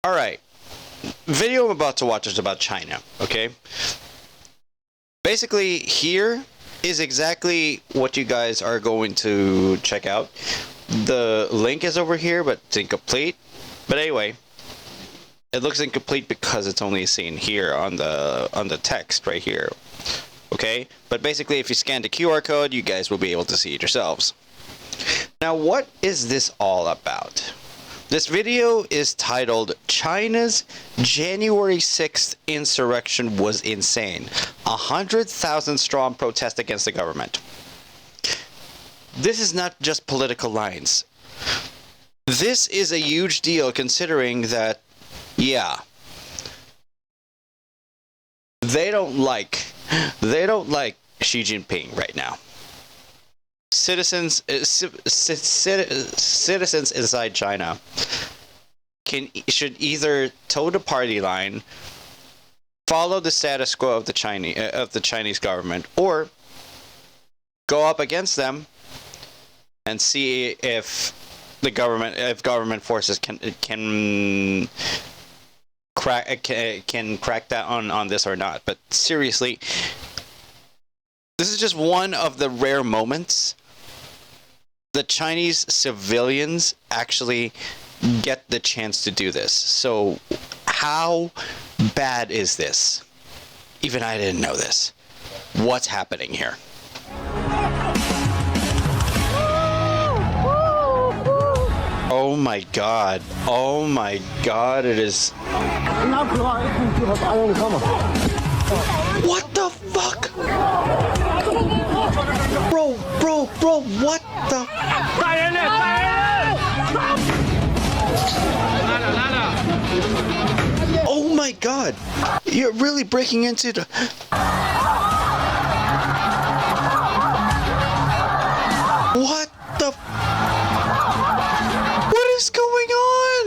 All right. Video I'm about to watch is about China, okay? Basically, here is exactly what you guys are going to check out. The link is over here, but it's incomplete. But anyway, it looks incomplete because it's only seen here on the text right here. Okay? But basically, if you scan the QR code, you guys will be able to see it yourselves. Now, what is this all about? This video is titled, China's January 6th insurrection was insane. 100,000 strong protest against the government. This is not just political lines. This is a huge deal considering that, yeah, they don't like Xi Jinping right now. Citizens inside China should either toe the party line, follow the status quo of the Chinese government, or go up against them and see if government forces can crack down on this or not. But seriously, this is just one of the rare moments the Chinese civilians actually get the chance to do this. So how bad is this? Even I didn't know this. What's happening here? Oh my god. Oh my god, it is... What the fuck? Bro, what the... Oh my god. You're really breaking into the... What the... What is going on?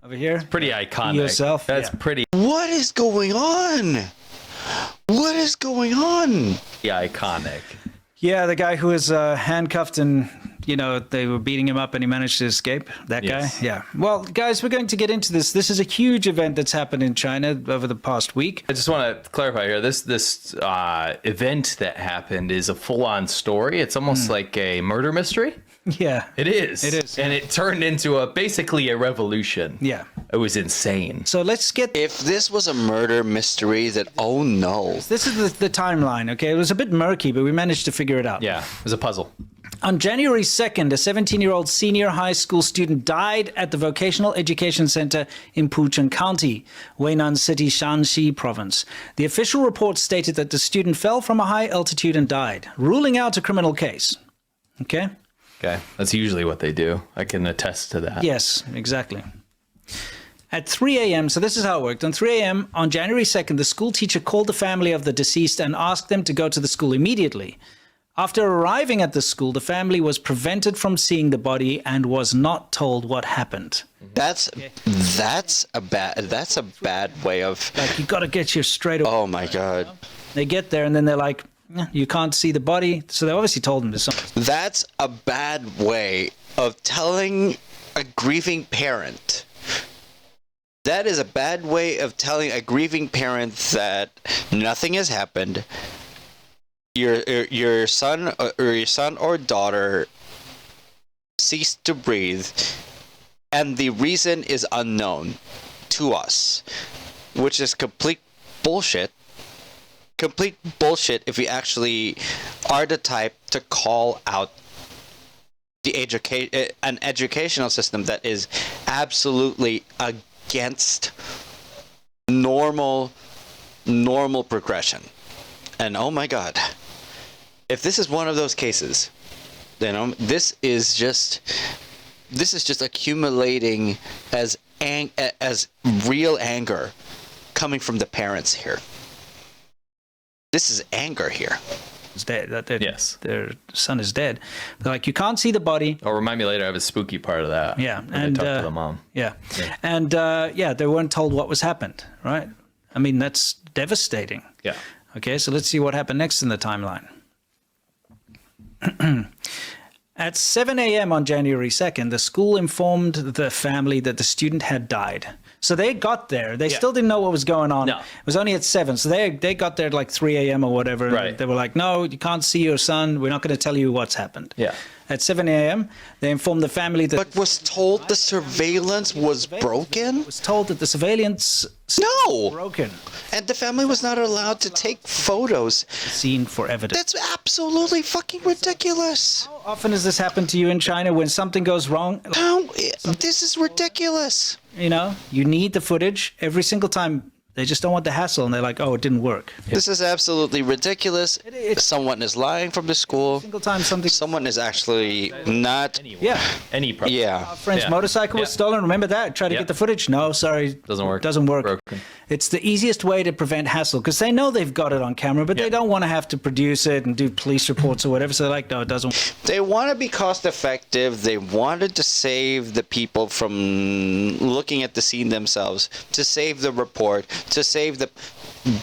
Over here? It's pretty iconic. Yourself? That's pretty What is going on? What is going on? iconic. Yeah, the guy who was handcuffed and, you know, they were beating him up and he managed to escape. That Yes. guy? Yeah. Well, guys, we're going to get into this. This is a huge event that's happened in China over the past week. I just want to clarify here. This event that happened is a full-on story. It's almost like a murder mystery. Yeah. It is. It is. And it turned into basically a revolution. Yeah. It was insane. So let's get... If this was a murder mystery, then oh no. This is the timeline, okay? It was a bit murky, but we managed to figure it out. Yeah, it was a puzzle. On January 2nd, a 17-year-old senior high school student died at the Vocational Education Center in Pucheng County, Weinan City, Shanxi Province. The official report stated that the student fell from a high altitude and died, ruling out a criminal case. Okay? Okay, that's usually what they do. I can attest to that. Yes, exactly. At 3 a.m., so this is how it worked. On 3 a.m. on January 2nd, the school teacher called the family of the deceased and asked them to go to the school immediately. After arriving at the school, the family was prevented from seeing the body and was not told what happened. That's a bad way of... Like, you got to get here straight away. Oh my god. They get there and then they're like, you can't see the body. So they obviously told him to something. That's a bad way of telling a grieving parent. That is a bad way of telling a grieving parent that nothing has happened. Your son or daughter ceased to breathe, and the reason is unknown to us, which is complete bullshit. Complete bullshit if you actually are the type to call out an educational system that is absolutely against normal progression. And oh my god, if this is one of those cases, you know, this is just accumulating as real anger coming from the parents here. This is anger here. It's dead. Yes. Their son is dead. They're like, you can't see the body. Oh, remind me later, I have a spooky part of that. Yeah. And they talked to the mom. Yeah. And they weren't told what was happened, right? I mean, that's devastating. Yeah. Okay, so let's see what happened next in the timeline. At 7 a.m. on January 2nd, the school informed the family that the student had died. So they got there. They still didn't know what was going on. No. It was only at 7. So they got there at like 3 a.m. or whatever. Right. They were like, no, you can't see your son. We're not going to tell you what's happened. Yeah. At 7 a.m., they informed the family that... But was told the surveillance was broken? was told that the surveillance No! broken. And the family was not allowed to take photos. Seen for evidence. That's absolutely fucking ridiculous. How often has this happened to you in China when something goes wrong? How? This is ridiculous. You know, you need the footage every single time. They just don't want the hassle, and they're like, "Oh, it didn't work." This is absolutely ridiculous. Someone is lying from the school. Single time something. Someone is actually not. Yeah. Any problem. Yeah. Our friend's motorcycle was stolen. Remember that? Try to get the footage. No, sorry. Doesn't work. Doesn't work. Broken. It's the easiest way to prevent hassle because they know they've got it on camera, but they don't want to have to produce it and do police reports or whatever. So they're like, no, it doesn't work. They want to be cost effective. They wanted to save the people from looking at the scene themselves, to save the report, to save the.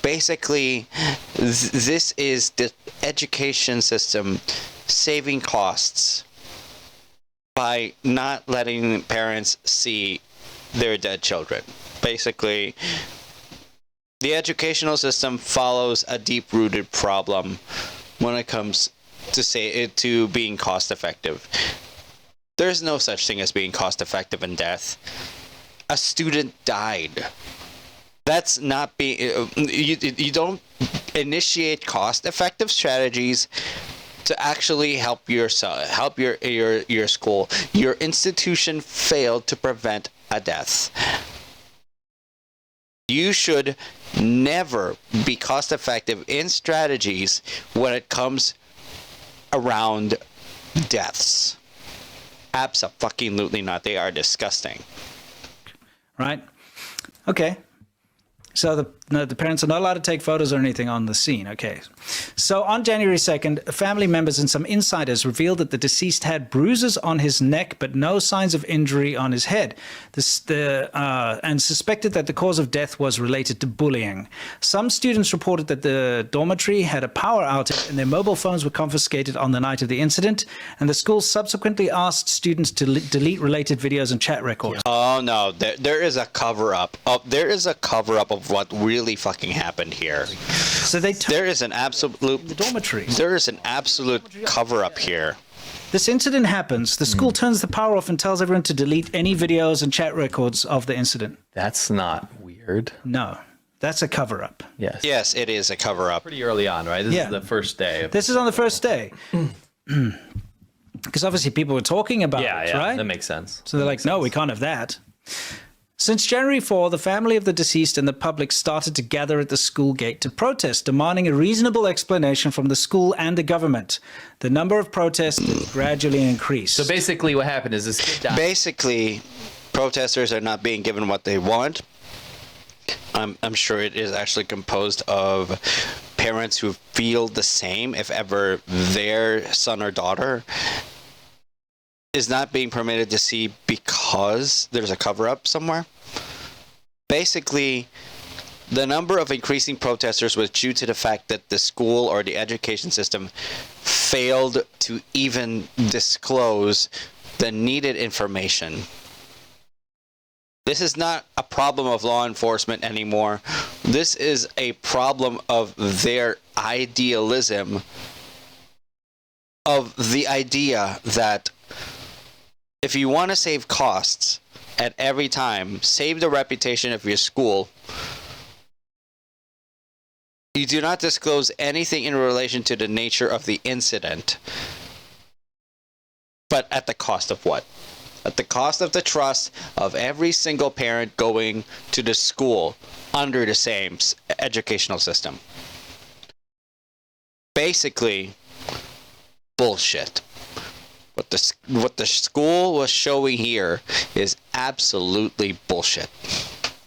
Basically, this is the education system saving costs by not letting parents see their dead children. Basically, the educational system follows a deep-rooted problem when it comes to being cost-effective. There's no such thing as being cost-effective in death. A student died. That's not being. You don't initiate cost-effective strategies to actually help your school. Your institution failed to prevent a death. You should never be cost-effective in strategies when it comes around deaths. Abso-fucking-lutely not. They are disgusting. Right? Okay. So the parents are not allowed to take photos or anything on the scene. Okay. So on January 2nd, family members and some insiders revealed that the deceased had bruises on his neck, but no signs of injury on his head. And suspected that the cause of death was related to bullying. Some students reported that the dormitory had a power outage and their mobile phones were confiscated on the night of the incident. And the school subsequently asked students to delete related videos and chat records. Oh no, there is a cover-up. There is a cover-up of what really fucking happened here. So there is an absolute the dormitory. There is an absolute cover-up here. This incident happens. The school turns the power off and tells everyone to delete any videos and chat records of the incident. That's not weird. No, that's a cover-up. Yes. Yes, it is a cover-up. Pretty early on, right? This is the first day. This is on the first day. Because obviously people were talking about it, right? That makes sense. So they're like, no, we can't have that. Since January 4, the family of the deceased and the public started to gather at the school gate to protest, demanding a reasonable explanation from the school and the government. The number of protests gradually increased. So basically what happened is this kid died. Basically, protesters are not being given what they want. I'm sure it is actually composed of parents who feel the same if ever their son or daughter is not being permitted to see because there's a cover-up somewhere. Basically, the number of increasing protesters was due to the fact that the school or the education system failed to even disclose the needed information. This is not a problem of law enforcement anymore. This is a problem of their idealism, of the idea that if you want to save costs at every time, save the reputation of your school, you do not disclose anything in relation to the nature of the incident. But at the cost of what? At the cost of the trust of every single parent going to the school under the same educational system. Basically, bullshit. What the school was showing here is absolutely bullshit.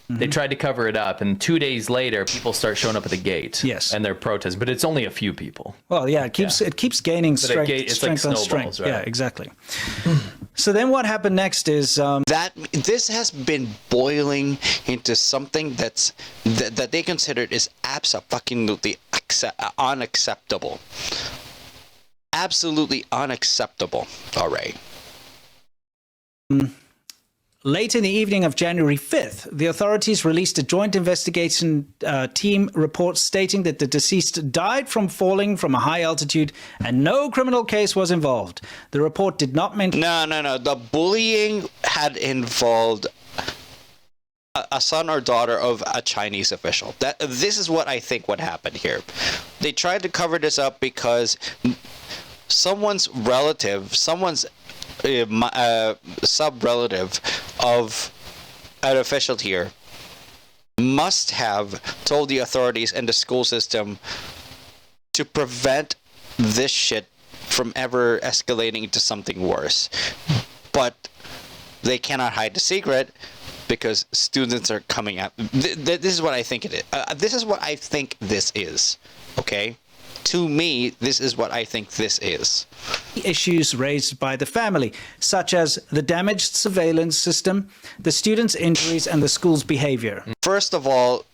They tried to cover it up, and 2 days later, people start showing up at the gate. Yes. And they're protesting, but it's only a few people. Well, yeah, it keeps gaining strength, it's like strength on snowballs, strength. right? Yeah, exactly. So then what happened next is that this has been boiling into something that they considered is absolutely unacceptable. absolutely unacceptable. All right. Late in the evening of January 5th, the authorities released a joint investigation team report stating that the deceased died from falling from a high altitude and no criminal case was involved. The report did not mention... No. The bullying had involved a son or daughter of a Chinese official. This is what I think what happened here. They tried to cover this up because someone's relative, someone's sub-relative of an official here must have told the authorities and the school system to prevent this shit from ever escalating into something worse. But they cannot hide the secret because students are coming out. This is what I think it is. This is what I think this is. Okay? To me, this is what I think this is. Issues raised by the family, such as the damaged surveillance system, the students' injuries, and the school's behavior. First of all,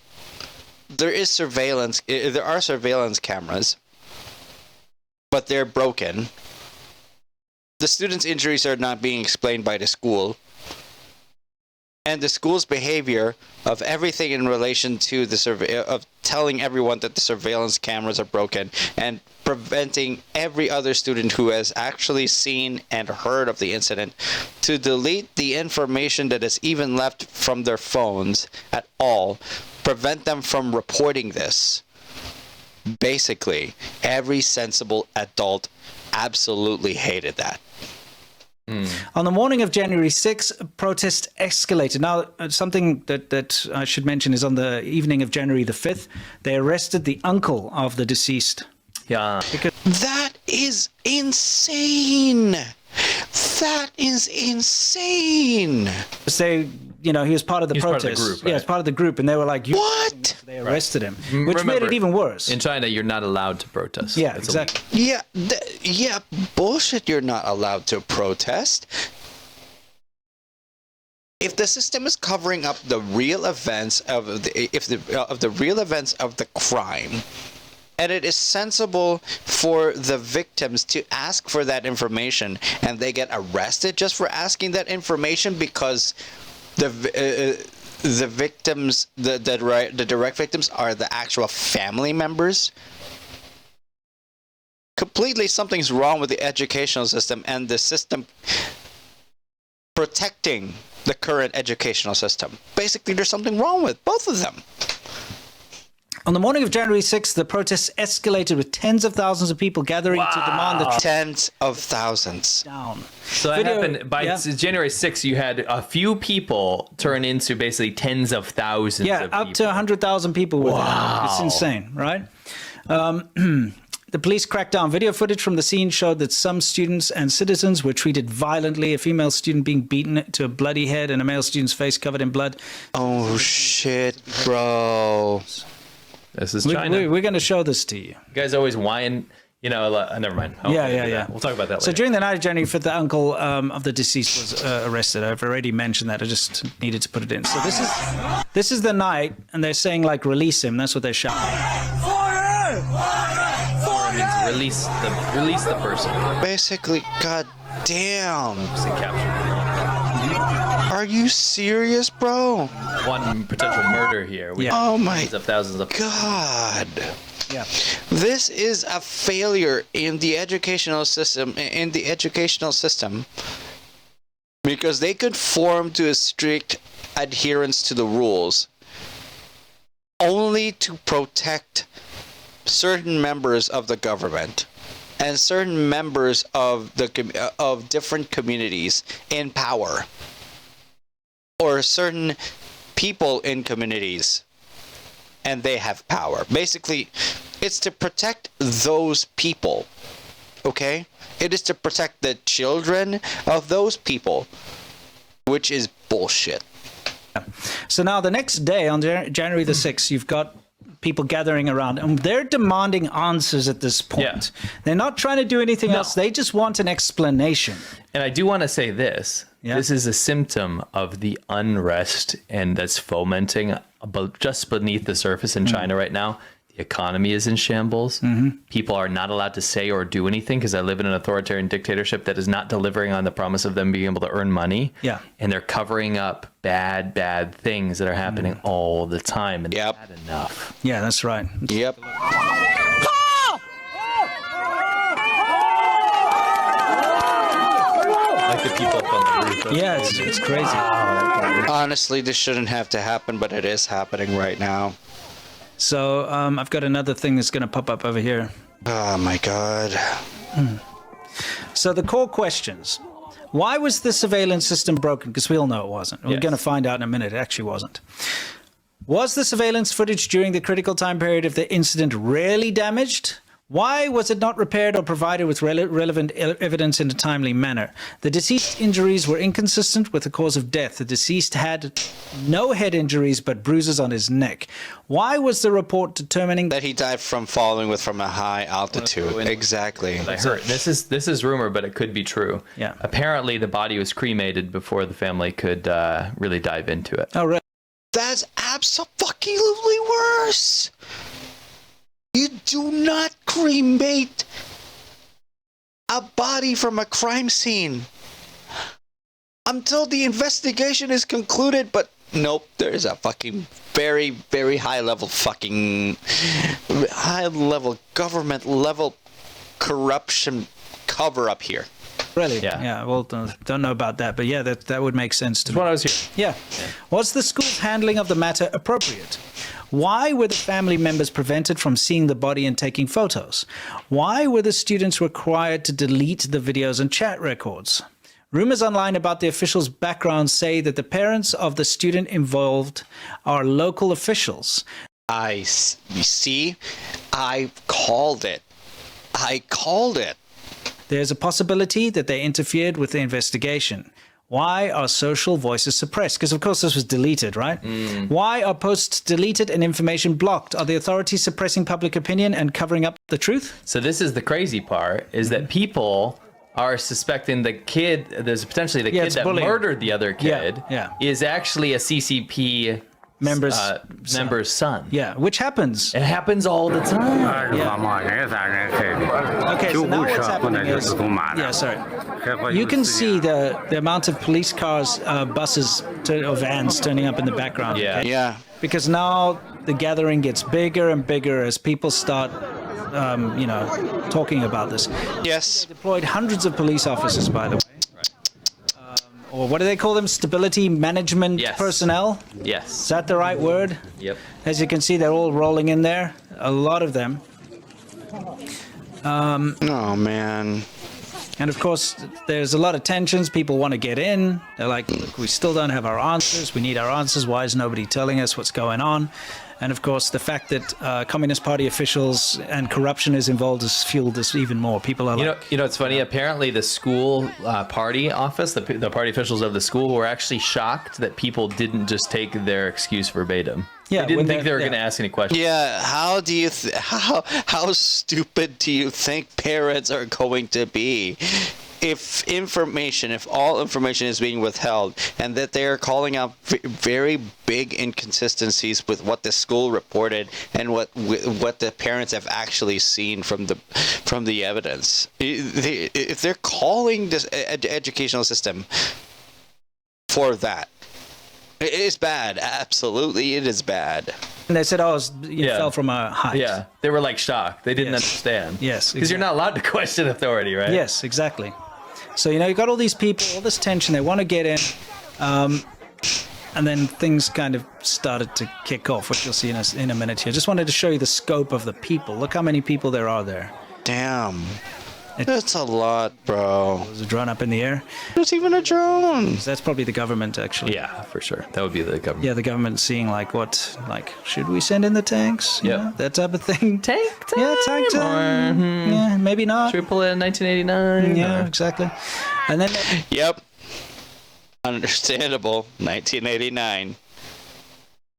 there is surveillance. There are surveillance cameras, but they're broken. The students' injuries are not being explained by the school. And the school's behavior of everything in relation to the of telling everyone that the surveillance cameras are broken and preventing every other student who has actually seen and heard of the incident to delete the information that is even left from their phones at all, prevent them from reporting this. Basically, every sensible adult absolutely hated that. On the morning of January 6th, protests escalated. Now, something that I should mention is on the evening of January the 5th, they arrested the uncle of the deceased. Yeah. That is insane. That is insane. They, he was part of the protest. Part of the group, right? Yeah, it's part of the group, and they were like, what? They arrested him, which made it even worse. In China, you're not allowed to protest. Yeah, exactly. Yeah, bullshit. You're not allowed to protest. If the system is covering up the real events of the real events of the crime, and it is sensible for the victims to ask for that information, and they get arrested just for asking that information because the victims, the direct victims, are the actual family members. Completely, something's wrong with the educational system and the system protecting the current educational system. Basically, there's something wrong with both of them. On the morning of January 6th, the protests escalated with tens of thousands of people gathering to demand the tens of thousands down. So that happened by January 6th. You had a few people turn into basically tens of thousands. Yeah, of up to 100,000 people were there. It's insane, right? The police cracked down. Video footage from the scene showed that some students and citizens were treated violently. A female student being beaten to a bloody head and a male student's face covered in blood. Oh shit, bro. This is China. We're going to show this to you. You guys always whine, never mind. Yeah. We'll talk about that later. So during the night of January 5th, the uncle of the deceased was arrested. I've already mentioned that. I just needed to put it in. So this is the night, and they're saying, like, release him. That's what they're shouting. Release the person. Basically, god damn. Capture. Are you serious, bro? One potential murder here. Oh my thousands of god. Yeah. This is a failure in the educational system. Because they conform to a strict adherence to the rules only to protect certain members of the government and certain members of different communities in power, or certain people in communities and they have power. Basically, it's to protect those people. Okay? It is to protect the children of those people, which is bullshit. So now the next day, on January the 6th, you've got people gathering around, and they're demanding answers at this point. Yeah. They're not trying to do anything else. They just want an explanation. And I do want to say this. Yeah. This is a symptom of the unrest and that's fomenting just beneath the surface in China right now. The economy is in shambles. People are not allowed to say or do anything because I live in an authoritarian dictatorship that is not delivering on the promise of them being able to earn money. Yeah. And they're covering up bad things that are happening all the time. And Yep. that's bad enough. Yeah, that's right. Yep. Like the people up on the roof. Yeah, it's crazy. Honestly, this shouldn't have to happen, but it is happening right now. So I've got another thing that's going to pop up over here. Oh my God. So the core questions. Why was the surveillance system broken? Because we all know it wasn't. We're Yes. going to find out in a minute. It actually wasn't. Was the surveillance footage during the critical time period of the incident rarely damaged? Why was it not repaired or provided with relevant evidence in a timely manner? The deceased injuries were inconsistent with the cause of death. The deceased had no head injuries but bruises on his neck. Why was the report determining That he died from falling from a high altitude. Window. Exactly. I heard. This is rumor, but it could be true. Yeah. Apparently, the body was cremated before the family could really dive into it. Oh, really? That's absolutely worse. You do not cremate a body from a crime scene until the investigation is concluded, but nope, there's a fucking very, very high level government level corruption cover up here. Really? Yeah. Well, don't know about that, but yeah, that would make sense to me. When I was here. Yeah. Was the school's handling of the matter appropriate? Why were the family members prevented from seeing the body and taking photos? Why were the students required to delete the videos and chat records? Rumors online about the officials' background say that the parents of the student involved are local officials. You see, I called it. There's a possibility that they interfered with the investigation. Why are social voices suppressed? Because, of course, this was deleted, right? Why are posts deleted and information blocked? Are the authorities suppressing public opinion and covering up the truth? So this is the crazy part, is that people are suspecting the kid, there's potentially the kid it's that bullying. murdered the other kid yeah. is actually a CCP Member's member's son. Yeah, which happens. It happens all the time. Okay, so now what's happening is... Yeah, sorry. You can see the amount of police cars, buses, or vans turning up in the background. Yeah. Okay? Yeah. Because now the gathering gets bigger and bigger as people start, talking about this. Yes. Deployed hundreds of police officers, by the way. Or what do they call them? Stability management Yes. personnel? Is Yes. that the right word? Yep. As you can see, they're all rolling in there. A lot of them. Oh man. And of course, there's a lot of tensions. People want to get in. They're like, look, we still don't have our answers. We need our answers. Why is nobody telling us what's going on? And of course, the fact that Communist Party officials and corruption is involved has fueled this even more. People are like... You know, it's funny. Apparently, the school party office, the party officials of the school were actually shocked that people didn't just take their excuse verbatim. Yeah, they didn't when think they were they're- going to ask any questions. Yeah, how do you how stupid do you think parents are going to be? If all information is being withheld, and that they are calling out very big inconsistencies with what the school reported and what the parents have actually seen from the evidence, if they're calling this educational system for that, it is bad. Absolutely, it is bad. And they said, you fell from a height. Yeah, they were like shocked. They didn't Yes. understand. Yes, because you're not allowed to question authority, right? Yes, exactly. So, you've got all these people, all this tension, they want to get in. And then things kind of started to kick off, which you'll see in a minute here. Just wanted to show you the scope of the people. Look how many people there are there. Damn. That's a lot, bro. There's a drone up in the air. There's even a drone. So that's probably the government, actually. Yeah, for sure. That would be the government. Yeah, the government seeing, should we send in the tanks? You Yeah. know, that type of thing. Tank time. Yeah, tank time. Yeah, maybe not. Should we pull it in 1989? Yeah, exactly. And then... Yep. Understandable. 1989.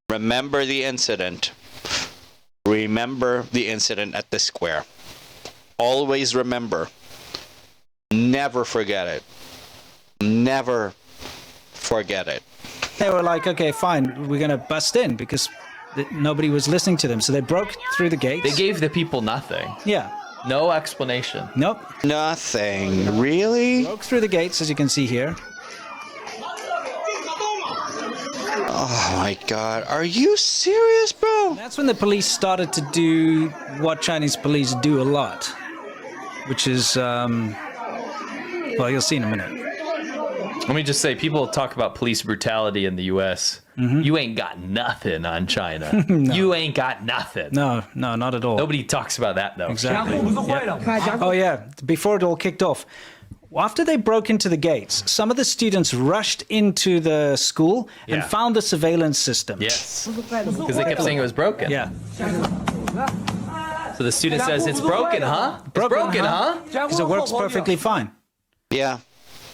Remember the incident. Remember the incident at the square. Always remember. Never forget it. Never forget it. They were like, okay, fine, we're going to bust in because nobody was listening to them. So they broke through the gates. They gave the people nothing. Yeah. No explanation. Nope. Nothing. Really? Broke through the gates, as you can see here. Oh my god. Are you serious, bro? That's when the police started to do what Chinese police do a lot, which is, well, you'll see in a minute. Let me just say, people talk about police brutality in the U.S. You ain't got nothing on China. No. You ain't got nothing. No, not at all. Nobody talks about that, though. Exactly. Yeah. Oh, yeah. Before it all kicked off, after they broke into the gates, some of the students rushed into the school and found the surveillance system. Yes. Because they kept saying it was broken. Yeah. So the student says, it's broken, huh? It's broken, huh? Because it works perfectly fine. Yeah.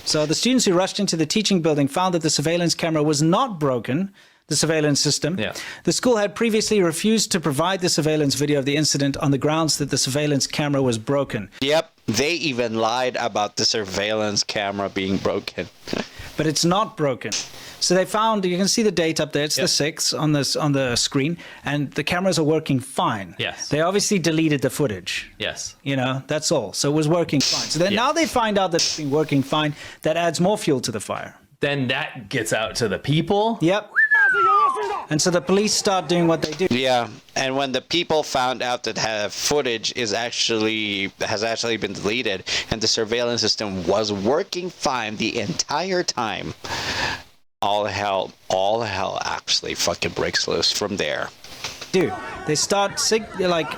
So the students who rushed into the teaching building found that the surveillance camera was not broken, the surveillance system. Yeah. The school had previously refused to provide the surveillance video of the incident on the grounds that the surveillance camera was broken. Yep. They even lied about the surveillance camera being broken. But it's not broken. So they found, you can see the date up there, it's the 6th on the screen, and the cameras are working fine. Yes. They obviously deleted the footage. Yes. You know, that's all. So it was working fine. So then now they find out that it's been working fine. That adds more fuel to the fire. Then that gets out to the people. Yep. And so the police start doing what they do. Yeah, and when the people found out that footage has actually been deleted and the surveillance system was working fine the entire time, all hell actually fucking breaks loose from there. Dude, they start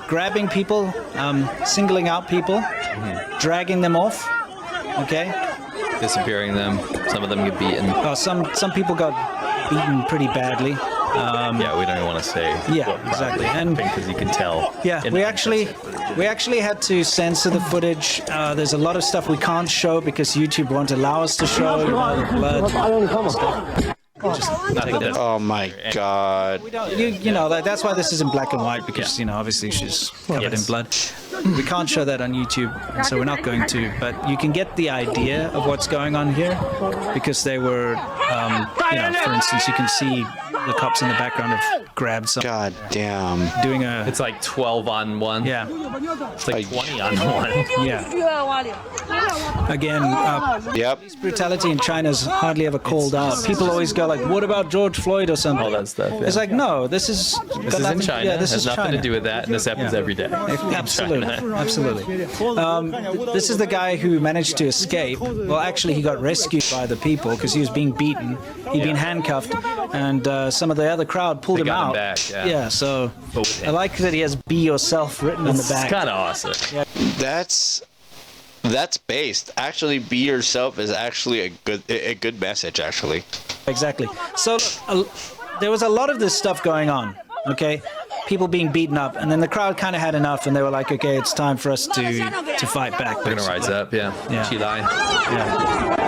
grabbing people, singling out people, dragging them off. Okay. Disappearing them. Some of them get beaten. Oh, some people got beaten pretty badly. Yeah, we don't even want to say. Yeah, exactly. And because you can tell. Yeah, we actually had to censor the footage. There's a lot of stuff we can't show because YouTube won't allow us to show. You know, the blood. Oh my god. We don't, you know, that's why this is in black and white because, you know, obviously she's covered in blood. We can't show that on YouTube, and so we're not going to. But you can get the idea of what's going on here because they were, you know, for instance, you can see the cops in the background have grabbed some. God damn. Doing a. It's like 12 on 1. Yeah. It's like 20 on 1. Yeah. Again, Yep. police brutality in China is hardly ever called out. People always go like, "What about George Floyd or something?" All that stuff. Yeah. It's like, no, this is in China. Yeah, this has is nothing China. to do with that, and this happens every day. Absolutely, absolutely. This is the guy who managed to escape. Well, actually, he got rescued by the people because he was being beaten. He'd been handcuffed, and some of the other crowd pulled him out. Back, so I like that he has "Be Yourself" written on the back. It's kind of awesome. Yeah. That's based. Actually, be yourself is actually a good message. Actually. Exactly. So there was a lot of this stuff going on. Okay, people being beaten up, and then the crowd kind of had enough, and they were like, "Okay, it's time for us to fight back." We're gonna rise up. Yeah. Chilai. Yeah.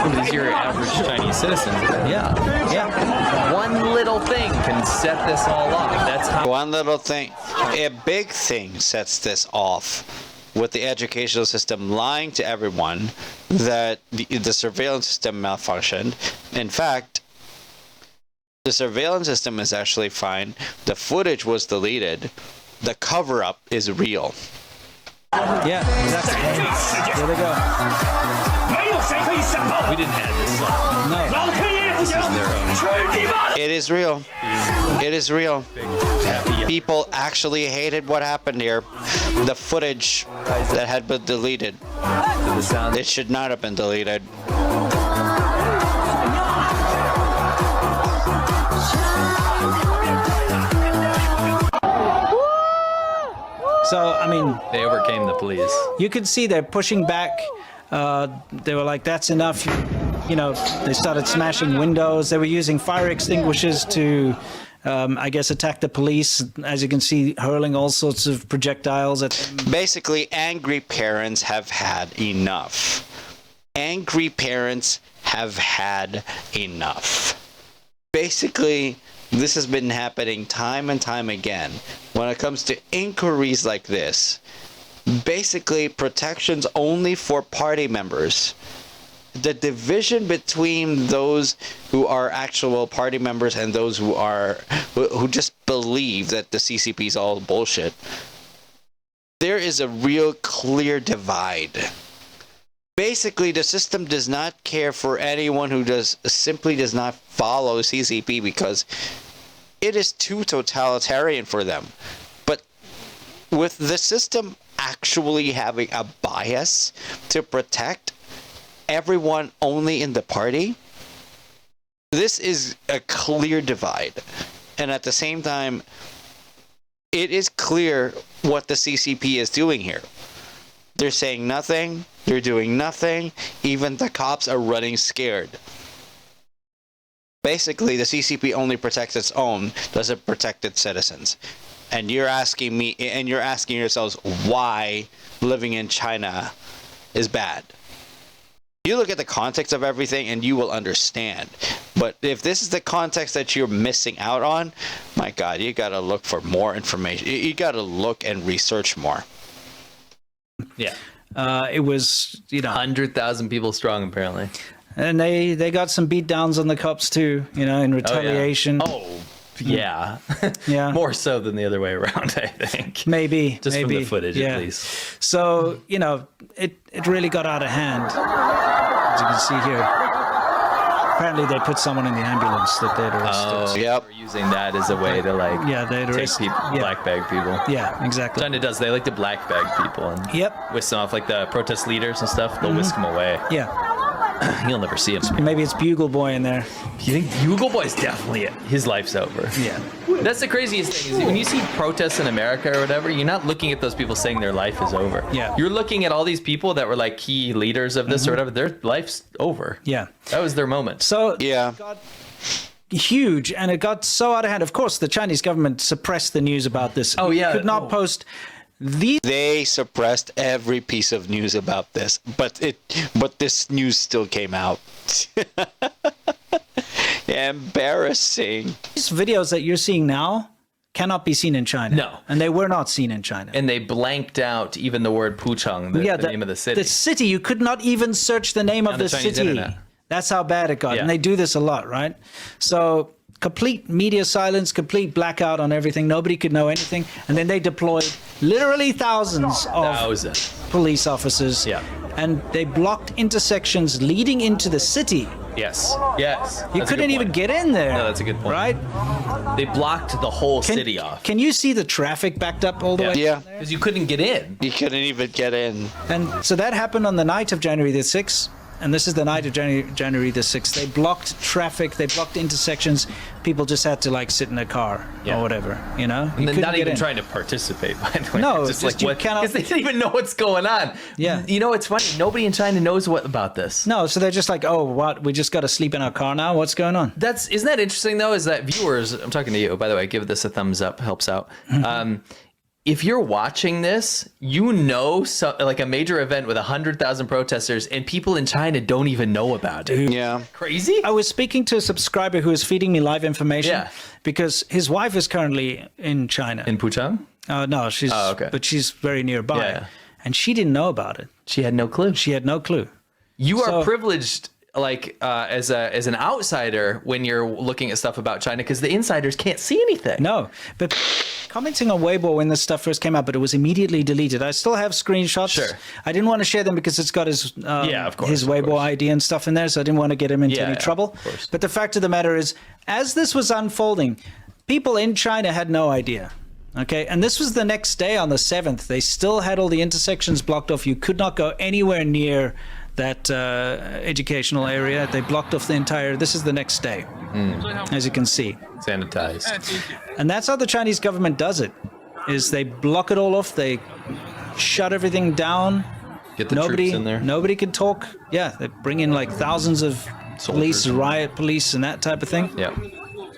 These are your average Chinese citizens. Yeah. One little thing can set this all off. That's how. One little thing, a big thing sets this off with the educational system lying to everyone that the surveillance system malfunctioned. In fact, the surveillance system is actually fine. The footage was deleted. The cover-up is real. Yeah, exactly. There they go. We didn't have this song. No. This is their own. It is real. It is real. People actually hated what happened here. The footage that had been deleted. It should not have been deleted. So, I mean, They overcame the police. you could see they're pushing back. They were like, that's enough. You know, they started smashing windows. They were using fire extinguishers to, I guess, attack the police. As you can see, hurling all sorts of projectiles at them. Basically, angry parents have had enough. Angry parents have had enough. Basically, this has been happening time and time again. When it comes to inquiries like this, basically protections only for party members. The division between those who are actual party members and those who just believe that the CCP is all bullshit. There is a real clear divide. Basically, the system does not care for anyone who simply does not follow CCP because it is too totalitarian for them. But with the system actually having a bias to protect everyone only in the party, this is a clear divide. And at the same time, it is clear what the CCP is doing here. They're saying nothing, they're doing nothing, even the cops are running scared. Basically, the CCP only protects its own, doesn't protect its citizens. And you're asking me, and you're asking yourselves why living in China is bad. You look at the context of everything and you will understand. But if this is the context that you're missing out on, my God, you gotta look for more information. You gotta look and research more. Yeah. It was, 100,000 people strong, apparently. and they got some beat downs on the cops too, in retaliation. Oh, yeah. Yeah. More so than the other way around, I think. Maybe. Just maybe. from the footage, Yeah. at least. So, it really got out of hand, as you can see here. Apparently, they put someone in the ambulance that they'd arrested. Oh, Yep. We're using that as a way to, They'd take arrest people, Yeah. black bag people. Yeah, exactly. China does. They like to black bag people and Yep. whisk them off, like the protest leaders and stuff. They'll whisk them away. Yeah. You'll never see him. Maybe it's Bugle Boy in there. You think Bugle Boy's definitely it? His life's over. Yeah. That's the craziest thing is when you see protests in America or whatever, you're not looking at those people saying their life is over. Yeah. You're looking at all these people that were like key leaders of this or whatever. Their life's over. Yeah. That was their moment. So Yeah. it got huge, and it got so out of hand. Of course, the Chinese government suppressed the news about this. Oh, yeah. Could not post these. They suppressed every piece of news about this, but this news still came out. Embarrassing. These videos that you're seeing now cannot be seen in China. No. And they were not seen in China. And they blanked out even the word Pucheng, the name of the city. The city, you could not even search the name of the the Chinese city. internet. That's how bad it got. Yeah. And they do this a lot, right? So complete media silence, complete blackout on everything. Nobody could know anything. And then they deployed literally thousands of police officers. Yeah. And they blocked intersections leading into the city. Yes. Yes. You couldn't even get in there. No, that's a good point. Right? They blocked the whole city off. Can you see the traffic backed up all the way? Yeah. Because you couldn't get in. You couldn't even get in. And so that happened on the night of January the 6th. And this is the night of January the 6th. They blocked traffic. They blocked intersections. People just had to sit in a car or whatever, And then not even trying to participate, by the way. No, just just you what? cannot- Because they didn't even know what's going on. Yeah. It's funny. Nobody in China knows about this. No, so they're just like, oh, what? We just got to sleep in our car now? What's going on? Isn't that interesting though? Is that viewers? I'm talking to you, by the way. Give this a thumbs up. Helps out. If you're watching this, like a major event with 100,000 protesters, and people in China don't even know about it. Yeah. Crazy. I was speaking to a subscriber who is feeding me live information because his wife is currently in China. In Pucheng? No, she's but she's very nearby. Yeah. And she didn't know about it. She had no clue. She had no clue. You are privileged, as an outsider, when you're looking at stuff about China, because the insiders can't see anything. No, but commenting on Weibo when this stuff first came out, but it was immediately deleted. I still have screenshots. Sure. I didn't want to share them because it's got his of course, his Weibo ID and stuff in there, so I didn't want to get him into any trouble. Of course. But the fact of the matter is, as this was unfolding, people in China had no idea. Okay, and this was the next day on the 7th. They still had all the intersections blocked off. You could not go anywhere near that educational area. They blocked off the entire. This is the next day, as you can see. Sanitized. And that's how the Chinese government does it, is they block it all off. They shut everything down. Get the troops in there. Nobody can talk. Yeah, they bring in thousands of police, riot police, and that type of thing. Yeah.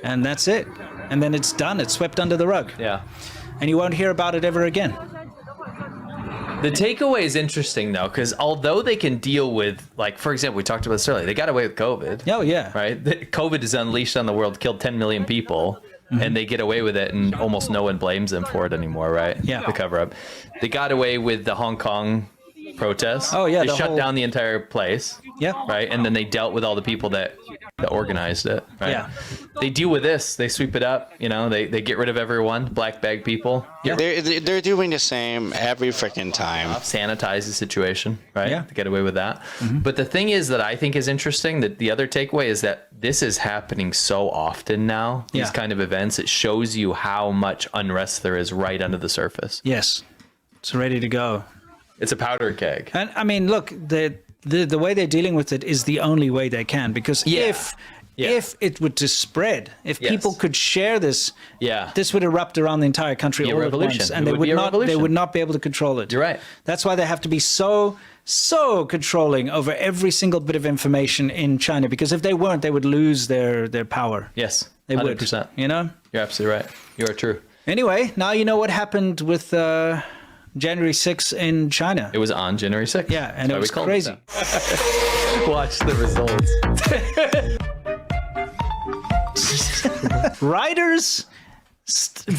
And that's it. And then it's done. It's swept under the rug. Yeah. And you won't hear about it ever again. The takeaway is interesting, though, because although they can deal with, for example, we talked about this earlier, they got away with COVID. Oh, yeah. Right? COVID is unleashed on the world, killed 10 million people. and they get away with it, and almost no one blames them for it anymore, right? Yeah. The cover up. They got away with the Hong Kong protests. Oh, yeah, They the shut whole- down the entire place. Yeah. Right. And then they dealt with all the people that organized it. Right. Yeah. They deal with this. They sweep it up. You know, they get rid of everyone, black bag people. Yeah. They're doing the same every freaking time. Sanitize the situation, right? Yeah. To get away with that. But the thing is that I think is interesting, that the other takeaway is that this is happening so often now, these Yeah. kind of events. It shows you how much unrest there is right under the surface. Yes. It's ready to go. It's a powder keg. And I mean, look, the way they're dealing with it is the only way they can, because Yeah. if it were to spread, if Yes. people could share this, Yeah. this would erupt around the entire country Be a all revolution. at once, and It they would be a they revolution. would not be able to control it. You're right. That's why they have to be so controlling over every single bit of information in China, because if they weren't, they would lose their power. Yes. They 100%. would. You know. You're absolutely right. You are true. Anyway, now you know what happened with January 6th in China. It was on January 6th. Yeah, and That's it why we was called crazy. that. Watch the results. Riders,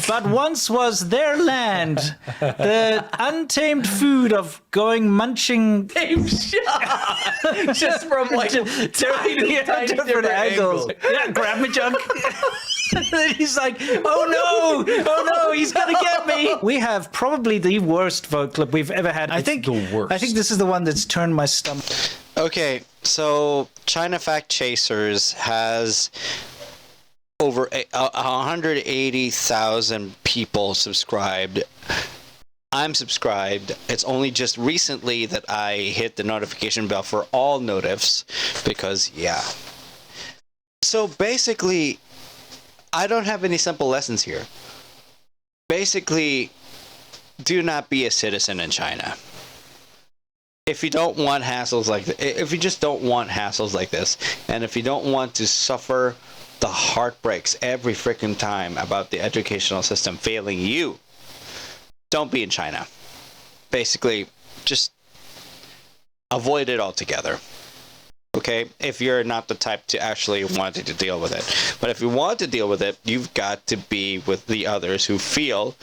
but once was their land. The untamed food of going munching. Just from like tiny different angles. Yeah, grab me, junk. And then he's like, oh no, he's gonna get me. We have probably the worst vote clip we've ever had. I think the worst. I think this is the one that's turned my stomach. Okay, so China Fact Chasers has over 180,000 people subscribed. I'm subscribed. It's only just recently that I hit the notification bell for all notifs, because yeah. So basically, I don't have any simple lessons here. Basically, do not be a citizen in China. If you don't want hassles like if you just don't want hassles like this, and if you don't want to suffer the heartbreaks every freaking time about the educational system failing you, don't be in China. Basically, just avoid it altogether. Okay? If you're not the type to actually want to deal with it. But if you want to deal with it, you've got to be with the others who feel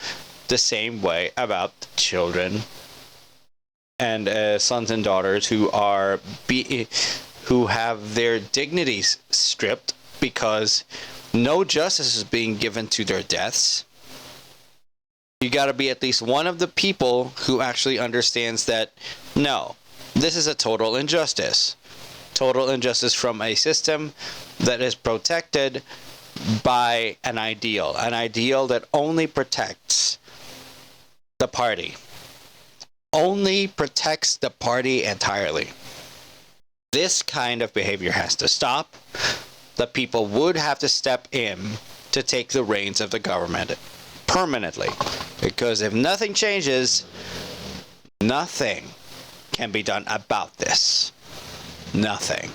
the same way about children and sons and daughters who have their dignities stripped because no justice is being given to their deaths. You got to be at least one of the people who actually understands that, no, this is a total injustice. Total injustice from a system that is protected by an ideal that only protects the party. Only protects the party entirely. This kind of behavior has to stop. The people would have to step in to take the reins of the government permanently. Because if nothing changes, nothing can be done about this. Nothing.